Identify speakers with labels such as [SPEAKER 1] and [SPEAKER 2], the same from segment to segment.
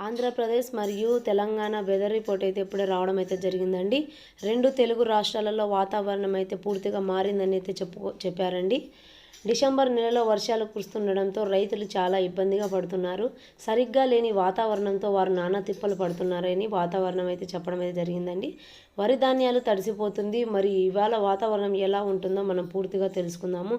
[SPEAKER 1] ఆంధ్రప్రదేశ్ మరియు Telangana weather report అయితే ఇప్పుడే రావడం అయితే జరిగిందండి. రెండు తెలుగు రాష్ట్రాలలో వాతావరణం అయితే పూర్తిగా మారిందని అయితే చెప్పారండి. డిసెంబర్ నెలలో వర్షాలు కురుస్తుండడంతో రైతులు చాలా ఇబ్బందిగా పడుతున్నారు. సరిగ్గా లేని వాతావరణంతో వారు నానా తిప్పలు పడుతున్నారని వాతావరణం అయితే చెప్పడం అయితే జరిగిందండి. వరి ధాన్యాలు తడిసిపోతుంది. మరి ఇవాళ వాతావరణం ఎలా ఉంటుందో మనం పూర్తిగా తెలుసుకుందాము.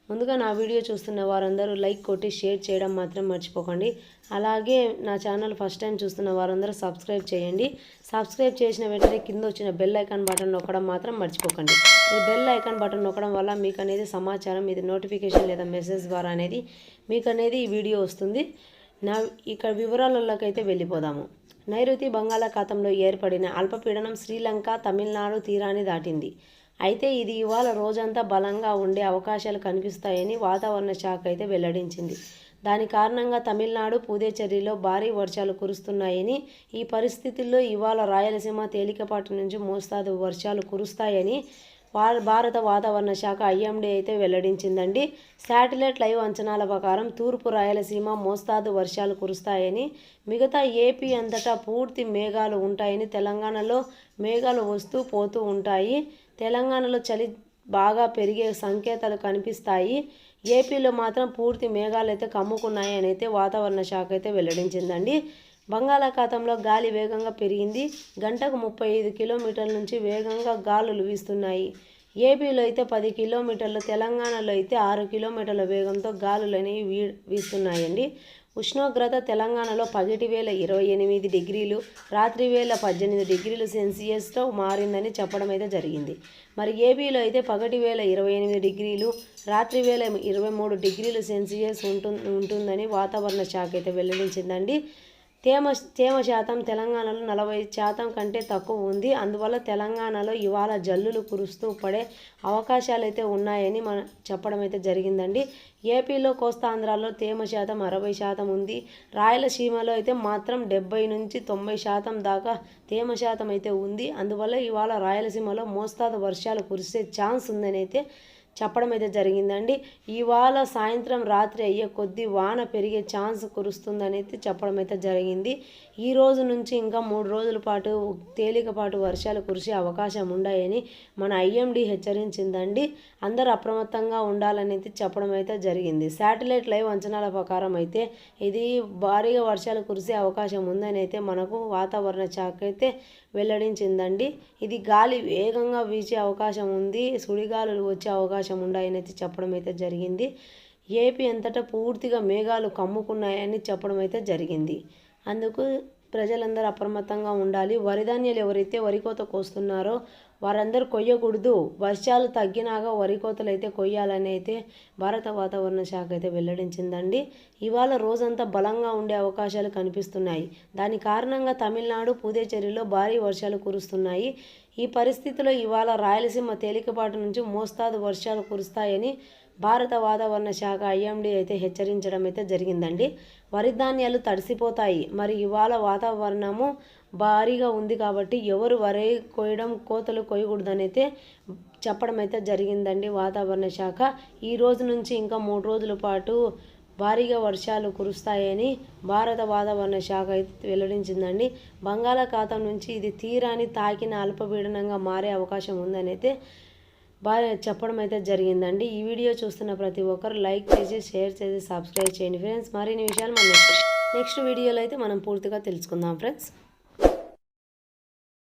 [SPEAKER 1] ముందుగా నా వీడియో చూస్తున్న వారందరూ లైక్ కొట్టి షేర్ చేయడం మాత్రం మర్చిపోకండి. అలాగే నా ఛానల్ ఫస్ట్ టైం చూస్తున్న వారందరూ సబ్స్క్రైబ్ చేయండి. సబ్స్క్రైబ్ చేసిన వెంటనే కింద వచ్చిన బెల్ ఐకాన్ బటన్ నొక్కడం మాత్రం మర్చిపోకండి. ఈ బెల్ ఐకాన్ బటన్ నొక్కడం వల్ల మీకు అనేది సమాచారం, ఇది నోటిఫికేషన్ లేదా మెసేజ్ ద్వారా అనేది మీకు అనేది ఈ వీడియో వస్తుంది. ఇక్కడ వివరాలలోకి అయితే వెళ్ళిపోదాము. నైరుతి బంగాళాఖాతంలో ఏర్పడిన అల్పపీడనం శ్రీలంక, తమిళనాడు తీరాన్ని దాటింది. అయితే ఇది ఇవాళ రోజంతా బలంగా ఉండే అవకాశాలు కనిపిస్తాయని వాతావరణ శాఖ అయితే వెల్లడించింది. దాని కారణంగా తమిళనాడు, పుదుచ్చేరిలో భారీ వర్షాలు కురుస్తున్నాయని, ఈ పరిస్థితుల్లో ఇవాళ రాయలసీమ తేలికపాటి నుంచి మోస్తారు వర్షాలు కురుస్తాయని భారత వాతావరణ శాఖ ఐఎండీ అయితే వెల్లడించిందండి. శాటిలైట్ లైవ్ అంచనాల ప్రకారం తూర్పు రాయలసీమ మోస్తాదు వర్షాలు కురుస్తాయని, మిగతా ఏపీ అంతటా పూర్తి మేఘాలు ఉంటాయని, తెలంగాణలో మేఘాలు వస్తూ పోతూ ఉంటాయి. తెలంగాణలో చలి బాగా పెరిగే సంకేతాలు కనిపిస్తాయి. ఏపీలో మాత్రం పూర్తి మేఘాలు అయితే కమ్ముకున్నాయి అని అయితే వాతావరణ శాఖ అయితే వెల్లడించిందండి. బంగాళాఖాతంలో గాలి వేగంగా పెరిగింది. గంటకు 35 కిలోమీటర్ల నుంచి వేగంగా గాలులు వీస్తున్నాయి. ఏపీలో అయితే 10 కిలోమీటర్లు, తెలంగాణలో అయితే 6 కిలోమీటర్ల వేగంతో గాలులు అనేవి వీస్తున్నాయండి. ఉష్ణోగ్రత తెలంగాణలో పగటి వేళ 28 డిగ్రీలు, రాత్రి వేళ 18 డిగ్రీలు సెల్సియస్తో మారిందని చెప్పడం అయితే జరిగింది. మరి ఏపీలో అయితే పగటి వేళ 28 డిగ్రీలు, రాత్రి వేళ 23 డిగ్రీలు సెల్సియస్ ఉంటుందని వాతావరణ శాఖ అయితే వెల్లడించిందండి. తేమ శాతం తెలంగాణలో 40% కంటే తక్కువ ఉంది. అందువల్ల తెలంగాణలో ఇవాళ జల్లులు కురుస్తూ పడే అవకాశాలు అయితే ఉన్నాయని మనం చెప్పడం అయితే జరిగిందండి. ఏపీలో కోస్తాంధ్రాలో తేమ శాతం 60% ఉంది. రాయలసీమలో అయితే మాత్రం 70 నుంచి 90% దాకా తేమ శాతం అయితే ఉంది. అందువల్ల ఇవాళ రాయలసీమలో మోస్తాదు వర్షాలు కురిసే ఛాన్స్ ఉందని అయితే చెప్పడం అయితే జరిగిందండి. ఇవాళ సాయంత్రం రాత్రి అయ్యే కొద్దీ వాన పెరిగే ఛాన్స్ కురుస్తుందని అయితే చెప్పడం అయితే జరిగింది. ఈ రోజు నుంచి ఇంకా 3 రోజుల పాటు తేలికపాటు వర్షాలు కురిసే అవకాశం ఉన్నాయని మన ఐఎండీ హెచ్చరించిందండి. అందరూ అప్రమత్తంగా ఉండాలని అయితే చెప్పడం అయితే జరిగింది. శాటిలైట్ లైవ్ అంచనాల ప్రకారం అయితే ఇది భారీగా వర్షాలు కురిసే అవకాశం ఉందని అయితే మనకు వాతావరణ శాఖ అయితే వెల్లడించిందండి. ఇది గాలి వేగంగా వీచే అవకాశం ఉంది, సుడిగాలులు వచ్చే అవకాశం ఉన్నాయని అయితే చెప్పడం అయితే జరిగింది. ఏపీ అంతటా పూర్తిగా మేఘాలు కమ్ముకున్నాయని చెప్పడం అయితే జరిగింది. అందుకు ప్రజలందరూ అప్రమత్తంగా ఉండాలి. వరి ధాన్యాలు ఎవరైతే వరి కోత కోస్తున్నారో వారందరూ కొయ్యకూడదు. వర్షాలు తగ్గినాక వరి కోతలు అయితే కొయ్యాలని అయితే భారత వాతావరణ శాఖ అయితే వెల్లడించిందండి. ఇవాళ రోజంతా బలంగా ఉండే అవకాశాలు కనిపిస్తున్నాయి. దాని కారణంగా తమిళనాడు, పుదుచ్చేరిలో భారీ వర్షాలు కురుస్తున్నాయి. ఈ పరిస్థితిలో ఇవాళ రాయలసీమ తేలికపాటి నుంచి మోస్తాదు వర్షాలు కురుస్తాయని భారత వాతావరణ శాఖ ఐఎండీ అయితే హెచ్చరించడం అయితే జరిగిందండి. వరి ధాన్యాలు తడిసిపోతాయి. మరి ఇవాళ వాతావరణము భారీగా ఉంది కాబట్టి ఎవరు వరి కోతలు కొయ్యకూడదని అయితే చెప్పడం అయితే జరిగిందండి వాతావరణ శాఖ. ఈ రోజు నుంచి ఇంకా 3 రోజుల పాటు భారీగా వర్షాలు కురుస్తాయని భారత వాతావరణ శాఖ అయితే వెల్లడించిందండి. బంగాళాఖాతం నుంచి ఇది తీరాన్ని తాకిన అల్పపీడనంగా మారే అవకాశం ఉందని అయితే చెప్పడం అయితే జరిగిందండి. ఈ వీడియో చూస్తున్న ప్రతి ఒక్కరు లైక్ చేసి, షేర్ చేసి, సబ్స్క్రైబ్ చేయండి ఫ్రెండ్స్. మరిన్ని విషయాలు మనం నెక్స్ట్ వీడియోలో అయితే మనం పూర్తిగా తెలుసుకుందాం ఫ్రెండ్స్.